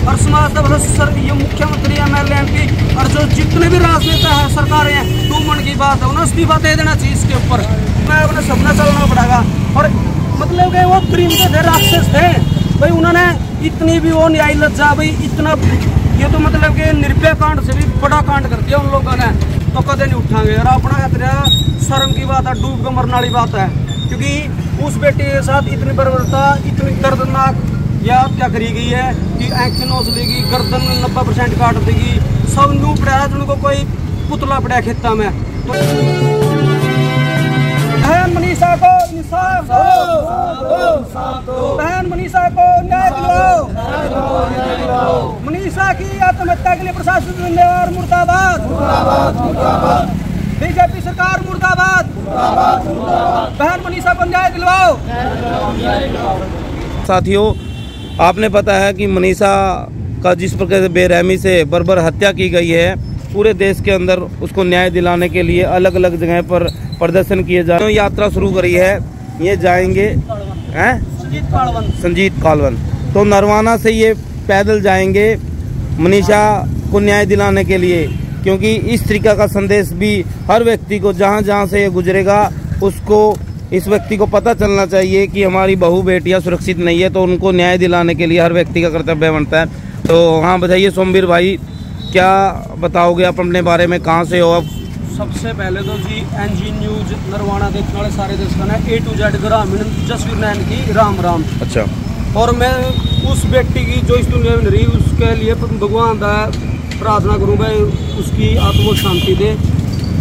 और समाज का सर ये मुख्यमंत्री MLA MP और जो जितने भी राजनेता है सरकारें हैं, 2 मन की बात है, उन्हें इस्तीफा दे देना चाहिए इसके ऊपर। मैं अपने सपना चलना पड़ेगा। और मतलब कि वो क्रीम के थे, राक्षस थे भाई, उन्होंने इतनी भी वो नहीं आई लज्जा भाई, इतना ये तो मतलब कि निर्भया कांड से भी बड़ा कांड कर दिया उन लोगों ने, तो कदे नहीं उठाएंगे। और अपना खतरा शर्म की बात है, डूब कर मरने वाली बात है, क्योंकि उस बेटे के साथ इतनी बर्बरता, इतनी दर्दनाक या हत्या करी गई है कि आँखें नोच लेगी, गर्दन 90% काट देगी, सब नू पड़ा है, उनको कोई पुतला पड़ा खेता में। तो बहन मनीषा को इंसाफ दो, बहन मनीषा को न्याय दिलाओ, मनीषा की आत्महत्या के लिए प्रशासन जिम्मेवार, मुर्दाबाद, बीजेपी सरकार मुर्दाबाद, बहन मनीषा को न्याय दिलवाओ। साथियों, आपने पता है कि मनीषा का जिस प्रकार से बेरहमी से बर्बर हत्या की गई है, पूरे देश के अंदर उसको न्याय दिलाने के लिए अलग अलग जगह पर प्रदर्शन किए जा रहे हैं। यात्रा शुरू करी है, ये जाएंगे संजीत कालवन, तो नरवाना से ये पैदल जाएंगे मनीषा को न्याय दिलाने के लिए, क्योंकि इस तरीका का संदेश भी हर व्यक्ति को जहाँ जहाँ से ये गुजरेगा उसको, इस व्यक्ति को पता चलना चाहिए कि हमारी बहू बेटियां सुरक्षित नहीं है, तो उनको न्याय दिलाने के लिए हर व्यक्ति का कर्तव्य बनता है। तो हाँ बताइए सोमवीर भाई, क्या बताओगे आप अपने बारे में, कहाँ से हो आप? सबसे पहले तो जी NG न्यूज नरवाना देखने वाले सारे दर्शकों ने A to Z ग्रामीण जसवीर नैन की राम राम। अच्छा। और मैं उस बेटी की जो इस दुनिया में रही, उसके लिए भगवान का प्रार्थना करूँ भाई, उसकी आत्मा शांति दे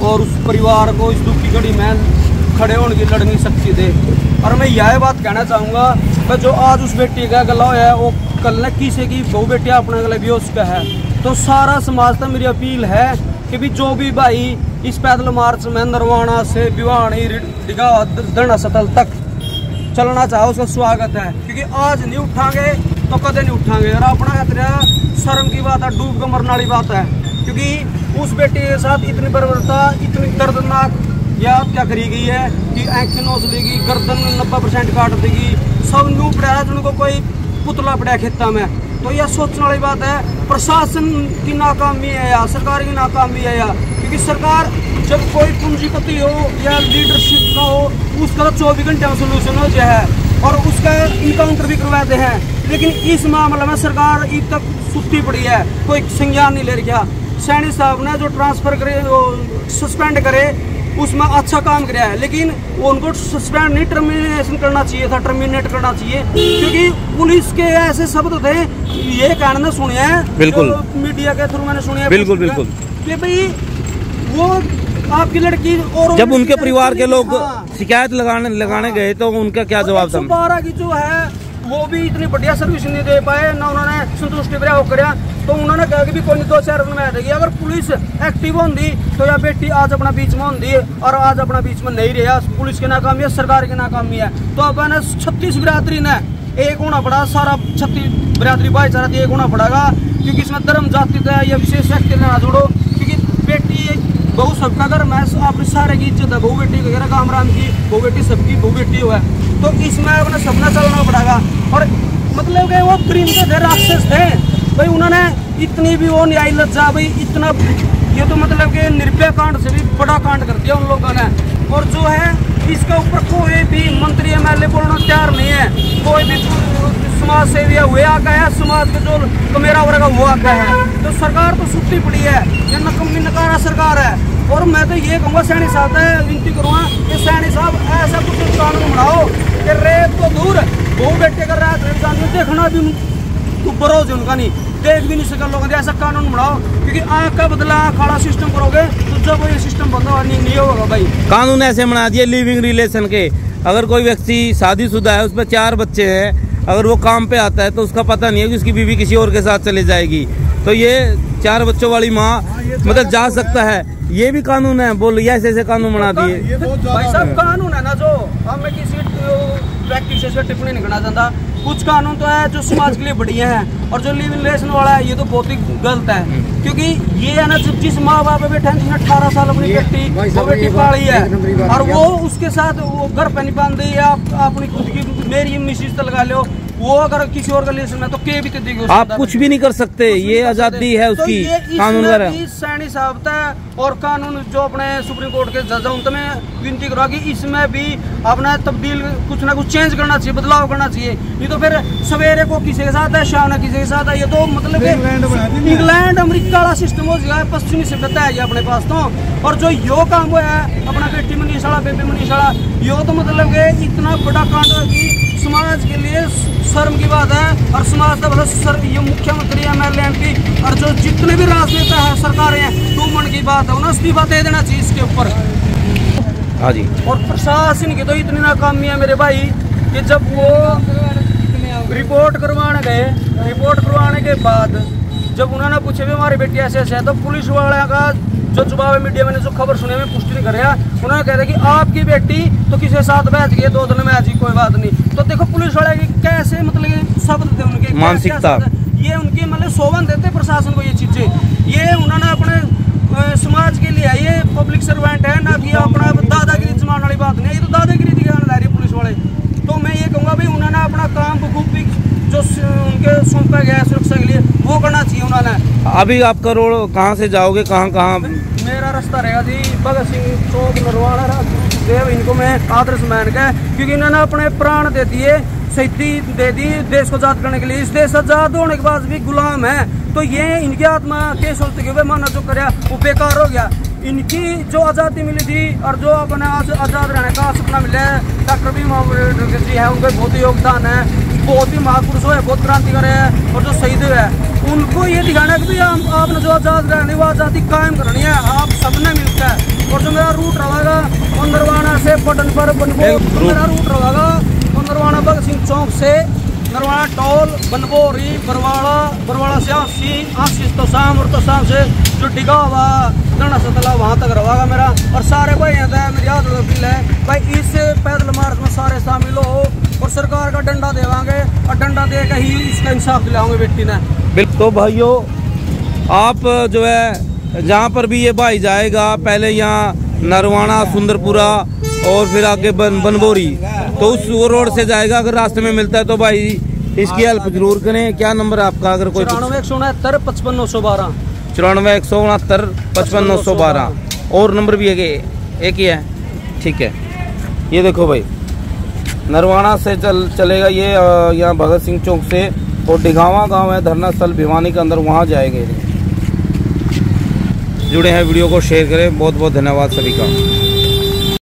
और उस परिवार को इस दुख की घड़ी में खड़े होने की लड़नी शक्ति दे। और मैं यह बात कहना चाहूँगा कि जो आज उस बेटी का गला है वो कल न किसी की बहु बेटियाँ अपने गले भी उसका है। तो सारा समाज तक मेरी अपील है कि भी जो भी भाई इस पैदल मार्च में नरवाना से भिवानी धरना स्थल तक चलना चाहे उसका स्वागत है, क्योंकि आज नहीं उठाएंगे तो कदे नहीं उठाएंगे। और अपना खतरा शर्म की बात है, डूब कर मरने वाली बात है, क्योंकि उस बेटे के साथ इतनी बर्बरता, इतनी दर्दनाक या हत्या करी गई है कि आँखें नोच लेगी, गर्दन 90% काट देगी, सब नू पड़ा है, उनको कोई पुतला पड़ा खेता में। तो यह सोचने वाली बात है, प्रशासन की नाकामी है या सरकार की नाकामी है, या क्योंकि सरकार जब कोई पूंजीपति हो या लीडरशिप का हो, उसका 24 घंटे में सोल्यूशन हो जाए और उसका इनकाउंटर भी करवाते हैं। लेकिन इस मामले में सरकार अब तक सुस्ती पड़ी है, कोई संज्ञान नहीं ले रहा। सैनी साहब ने जो ट्रांसफर करे, सस्पेंड करे, उसमें अच्छा काम किया है, लेकिन वो उनको सस्पेंड नहीं, टर्मिनेशन करना चाहिए था, टर्मिनेट करना चाहिए, क्योंकि पुलिस के ऐसे शब्द थे, ये कहना सुने हैं, बिल्कुल मीडिया के थ्रू मैंने सुने, बिल्कुल बिल्कुल, कि भाई वो आपकी लड़की और जब उनके परिवार के लोग शिकायत लगाने गए तो उनका क्या जवाब था? 12 की जो है वो भी इतनी बढ़िया सर्विस नहीं दे पाए ना, उन्होंने संतुष्टि प्रयाग करा, तो उन्होंने कहा कि भी कोई 2-4 दिन में आ जाएगी। अगर पुलिस एक्टिव होती तो यह बेटी आज अपना बीच में होती, और आज अपना बीच में नहीं रहा, पुलिस की नाकामी है, सरकार की नाकामी है। तो अब 36 बिरादरी ने एक होना पड़ा, सारा 36 बिरादरी भाईचारा एक होना पड़ेगा, क्योंकि इसमें धर्म जाति का या विशेष व्यक्ति ना जोड़ो, क्योंकि बेटी बहु सबका घर में अपने सारे की इज्जत है, बहु बेटी वगैरह काम राम की बहु बेटी सबकी बहु बेटी हुआ है, तो इसमें अपना सपना चलना पड़ेगा। और मतलब कि वो क्रीम के थे, राक्षस थे भाई, उन्होंने इतनी भी वो नहीं आई लज्जा भाई, इतना ये तो मतलब कि निर्भया कांड से भी बड़ा कांड कर दिया उन लोगों ने। और जो है इसके ऊपर कोई भी मंत्री MLA बोलना तैयार नहीं है, कोई भी समाज सेवी हुए आका है, समाज के जो कमेरा वर्ग वो आका है, तो सरकार तो सुस्ती पड़ी है, ये नकम्मी नकारा सरकार है। और मैं तो ये कहूँगा सैनी साहब से विनती करूँगा कि सैनी साहब ऐसा कुछ कानून बनाओ कि रेप तो दूर, बहु बेटे कर रहा है देखना भी बरोज उनका नहीं, देख भी नहीं सका लोगों ने, ऐसा कानून बनाओ, क्योंकि आँख का बदला खाड़ा सिस्टम करोगे तो जब ये सिस्टम बंद नहीं होगा भाई। कानून ऐसे बना दिए लिविंग रिलेशन के, अगर कोई व्यक्ति शादीशुदा है, उसमें 4 बच्चे हैं, अगर वो काम पे आता है तो उसका पता नहीं है कि उसकी बीवी किसी और के साथ चली जाएगी, तो ये 4 बच्चों वाली माँ मतलब जा सकता है, ये भी कानून है। बोल ऐसे कानून बना दिए भाई साहब, कानून है ना, जो हमें किसी व्यक्ति से टिप्पणी नहीं करना चाहता, कुछ कानून तो है जो समाज के लिए बढ़िया है, और जो लिव इन रिलेशन वाला है ये तो बहुत ही गलत है, क्योंकि ये है ना जिस माँ बाप बैठे हैं, जिसने 18 साल अपनी बेटी पाली है, और वो उसके साथ वो घर पे नहीं बांध दी, आप अपनी खुद की मेरी मिसिज लगा लो, वो अगर किसी और रिलेशन में तो के भी देगी। आप कुछ भी नहीं कर सकते, ये आजादी है उसकी, कानून सैनी साहब है और कानून जो अपने सुप्रीम कोर्ट के जज उन में विनती करा कि इसमें भी अपना तब्दील कुछ ना कुछ चेंज करना चाहिए, बदलाव करना चाहिए। ये तो फिर सवेरे को किसी के साथ है, शाम ने किसी के साथ है, ये तो मतलब इंग्लैंड अमेरिका वाला सिस्टम हो गया, पश्चिमी सभ्यता है ये अपने पास तो। और जो यो काम हुआ है अपना बेटी मनीष वाला, बेबी मनीष वाला, यो तो मतलब कि इतना बड़ा कांड है कि समाज के लिए शर्म की बात है। और समाज का मतलब ये मुख्यमंत्री MLA MP और जो जितने भी राजनेता है सरकारें हैं, 2 मन की बात है, उन्हें इस्तीफा दे देना चाहिए इसके ऊपर। हाँ जी। और प्रशासन की तो इतनी नाकामी है मेरे भाई कि जब वो रिपोर्ट करवाने गए, रिपोर्ट करवाने के बाद जब उन्होंने पूछे भी हमारी बेटी ऐसे ऐसे है, तो पुलिस वाले का जो जवाब है, मीडिया मैंने जो खबर सुनी में पुष्टि नहीं कर रहा, उन्होंने कह दिया कि आपकी बेटी तो किसी के साथ बैठ गई 2 दिन में आज ही, कोई बात नहीं। तो देखो पुलिस वाले की कैसे मतलब शब्द थे उनके, मानसिकता, ये उनकी मतलब शोभन देते प्रशासन को ये चीजें। ये उन्होंने अपने समाज के लिए ये पब्लिक सर्वेंट है ना कि अपना दादागिरी जमाने वाली बात नहीं, ये तो दादागिरी दिखाने ला रही पुलिस वाले। तो मैं ये कहूँगा भाई उन्होंने अपना काम बखूबी जो उनके सौंपा गया है सुरक्षा के लिए वो करना चाहिए उन्होंने। अभी आप करोड़ कहाँ से जाओगे, कहाँ? मेरा रास्ता रहेगा जी भगत सिंह चौक, नरवाना देव, इनको मैं आदर्श मान के, क्योंकि इन्होंने अपने प्राण दे दिए, शहीदी दे दी देश को आजाद करने के लिए। इस देश आजाद होने के बाद भी गुलाम है, तो ये इनकी आत्मा के सोचते हुए माना जो कर वो बेकार हो गया। इनकी जो आज़ादी मिली थी और जो अपने आज़ाद रहने का सपना मिला है, डॉक्टर भीम अम्बेडकर जी है, उनका बहुत योगदान है, बहुत ही महापुरुष है, बहुत क्रांतिकारी है। और जो शहीद हुए हैं उनको ये दिखाना है कि भाई आपने जो आज़ाद रहने वो आज़ादी कायम करनी है, आप सबने मिलता है। और जो मेरा रूट रहेगा नरवाना से पटन पर बनबोरी, मेरा रूट रहेगा नरवाना भगत सिंह चौक से नरवाना टोल, बनबोरी, बरवाड़ा से आशीष तो शाम, और तो शाम से जो टिका हुआ धरना सतला वहाँ तक रहेगा मेरा। और सारे भाई आता है, मेरी याद अपील है भाई इस पैदल मार्च में सारे शामिल हो और सरकार का डंडा देवांगे और डंडा दे के ही इसका इंसाफ दिलाओगे बेटी ने। बिल्कुल। तो भाइयों आप जो है जहाँ पर भी ये भाई जाएगा, पहले यहाँ नरवाना, सुंदरपुरा और फिर आगे बनबोरी, तो उस रोड से जाएगा। अगर रास्ते में मिलता है तो भाई इसकी हेल्प जरूर करें। क्या नंबर है आपका? अगर कोई 94 169 55 912 94 169 55 912 और नंबर भी है, एक ही है, ठीक है। ये देखो भाई नरवाना से चलेगा ये यहाँ भगत सिंह चौक से, और डिघावा गांव है धरना स्थल भिवानी के अंदर, वहाँ जाएंगे। जुड़े हैं, वीडियो को शेयर करें। बहुत बहुत धन्यवाद सभी का।